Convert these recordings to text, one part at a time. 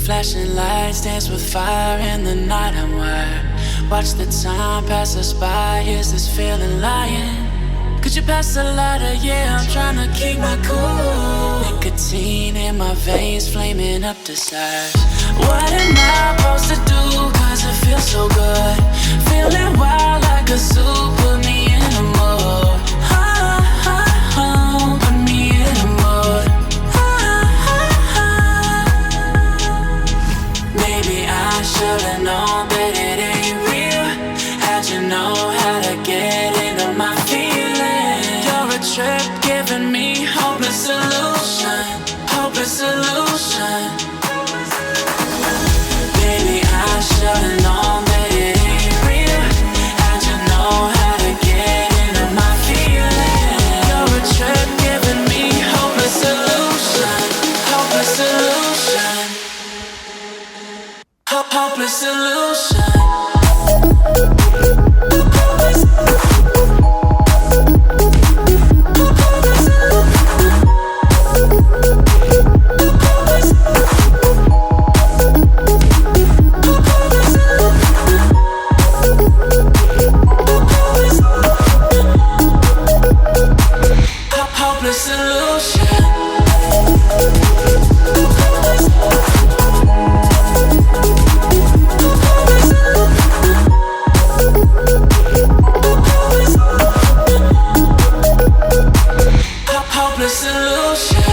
Flashing lights dance with fire in the night. I'm wired. Watch the time pass us by. Is this feeling lying? Could you pass the lighter? Yeah, I'm trying to keep my cool. Nicotine in my veins, flaming up desires. What am I supposed to do? Cause it feels so good. Feeling wild like a zoo. Put me in a mood. Put me in a mood. Maybe I should've known that it ain't real. How'd you know how to get into my feelings? You're a trip giving me hopeless solution. Hopeless solution. Baby, I should've known that it ain't real. How'd you know how to get into my feelings? You're a trip giving me hopeless solution. Hopeless solution. Hopeless solution. Hopeless solution. Hopeless solution.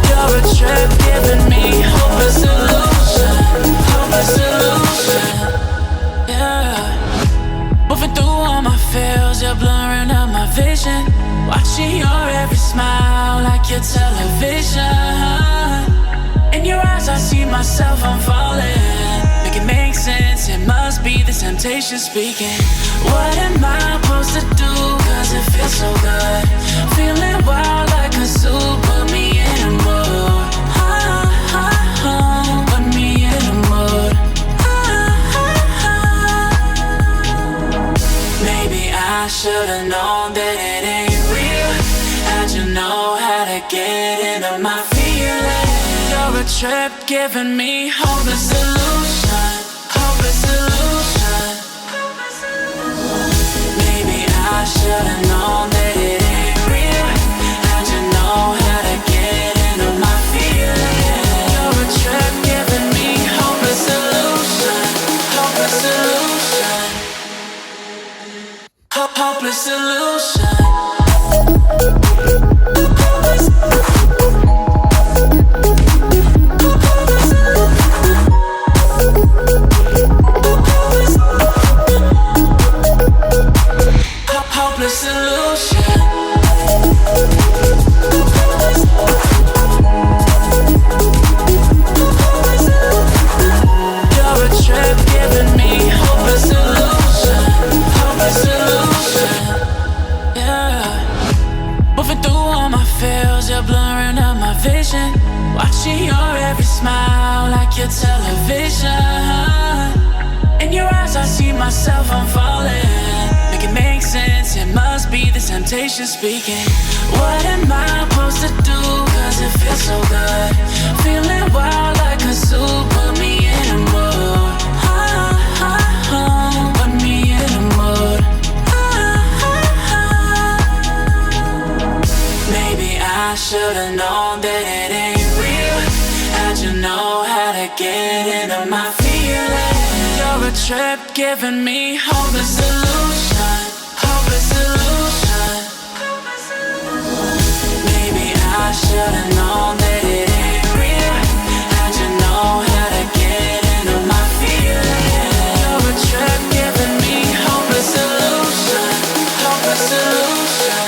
You're a trip giving me hopeless solution. Hopeless solution. Yeah. Moving through all my feels, you're blurring out my vision. Watching your every smile like your television. In your eyes I see myself, I'm falling. Make it make sense, it must be the temptation speaking. What am I supposed to do? Cause it feels so good. Feeling wild like a zoo. Put me in a mood. Put me in a mood. Maybe I should've known that it ain't real. How'd you know how to get into my feelings? You're a trip giving me hopeless solution. Hopeless solution. Maybe I should've known that it ain't real. How'd you know how to get into my feelings? You're a trip giving me hopeless solution. Hopeless solution. Hopeless solution. Hopeless solution. You're a trip giving me hopeless solution. Hopeless solution. Yeah. Moving through all my feels, you're blurring out my vision. Watching your every smile like your television. In your eyes I see myself, I'm falling. Make it make sense, it must be the temptation speaking. What am I supposed to do? Cause it feels so good. Feeling wild like a zoo. Put me in a mood. Put me in a mood. Maybe I should've known that it ain't real. How'd you know how to get into my feelings? You're a trip giving me hopeless solution. Hopeless solution. Maybe I should've known that it ain't real. How'd you know how to get into my feelings? You're a trip giving me hopeless solution. Hopeless solution.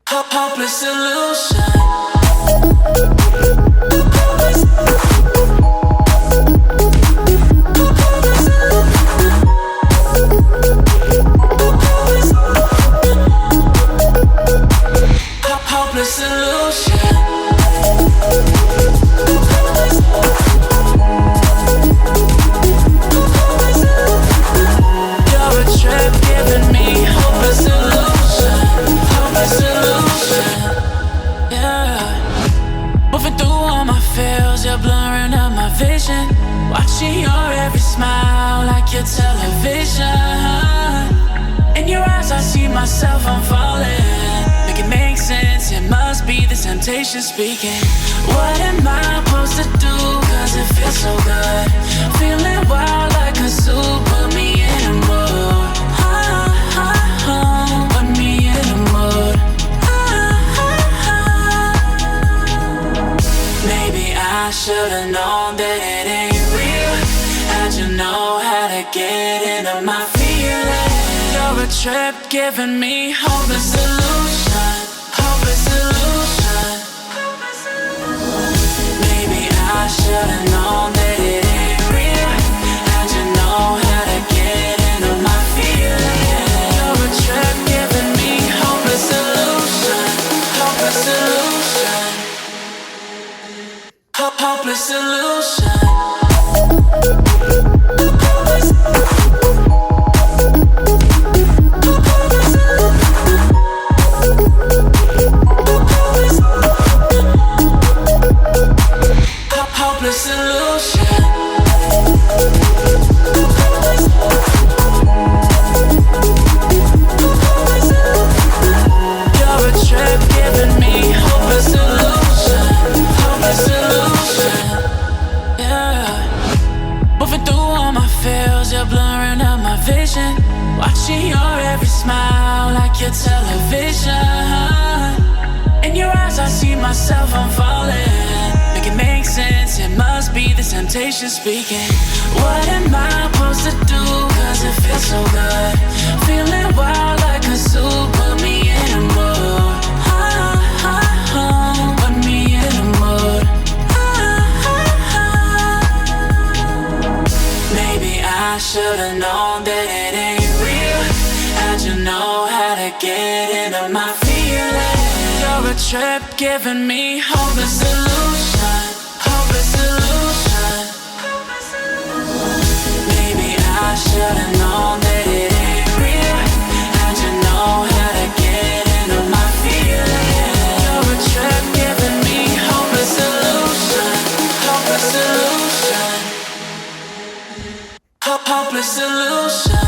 Hopeless solution. Hopeless solution. every smile like your television. In your eyes I see myself, I'm falling. Make it make sense, it must be the temptation speaking. What am I supposed to do, cause it feels so good. Feeling wild like a zoo, put me in a mood. Put me in a mood. Maybe I should've known that it ain't real. How'd you know how to get into my feelings? You're a trip giving me hopeless illusion. Hopeless illusion. Maybe I should've known that it ain't real. How'd you know how to get into my feelings? You're a trip giving me hopeless illusion. Hopeless illusion. Hopeless illusion. Hopeless illusion. You're a trip giving me hopeless illusion. Hopeless illusion. Yeah. Moving through all my feels, you're blurring out my vision. Watching your every smile like your television. In your eyes I see myself, I'm falling. Make it make sense, it must be the temptation speaking. What am I supposed to do, cause it feels so good. Feeling wild like a zoo, put me in a mood. Put me in a mood. Maybe I should've known that it ain't real. How'd you know how to get into my feelings? You're a trip giving me hopeless illusion. Hopeless illusion. Maybe I should've known that it ain't real. How'd you know how to get into my feelings? You're a trip giving me hopeless illusion. Hopeless illusion. Hopeless illusion.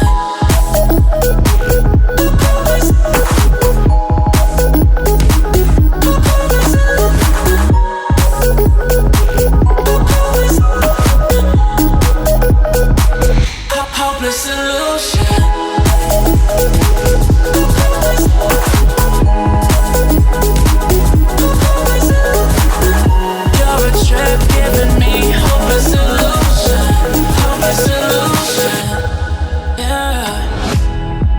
Hopeless illusion. You're a trip giving me hopeless illusion. Hopeless illusion. Yeah.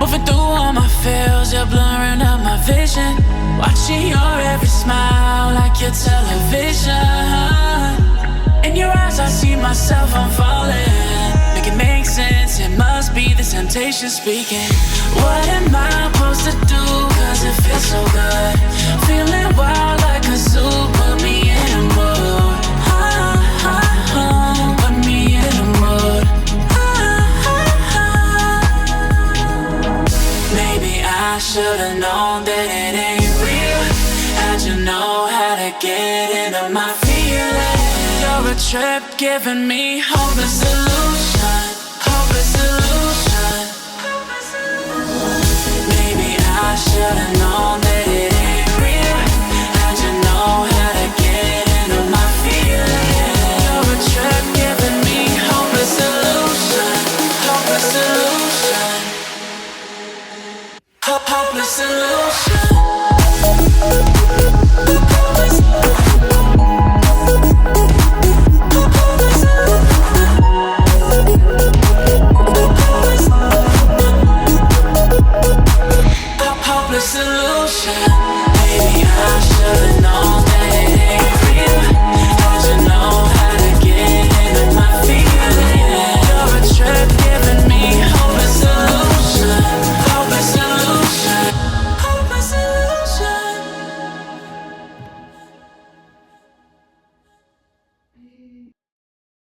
Moving through all my feels, you're blurring out my vision. Watching your every smile like your television. In your eyes I see myself, I'm falling. Make it make sense, it must be the temptation speaking. What am I supposed to do, cause it feels so good. Feeling wild like a zoo, put me in a mood. Put me in a mood. Maybe I should've known that it ain't real. How'd you know how to get into my feelings? You're a trip giving me hopeless illusion.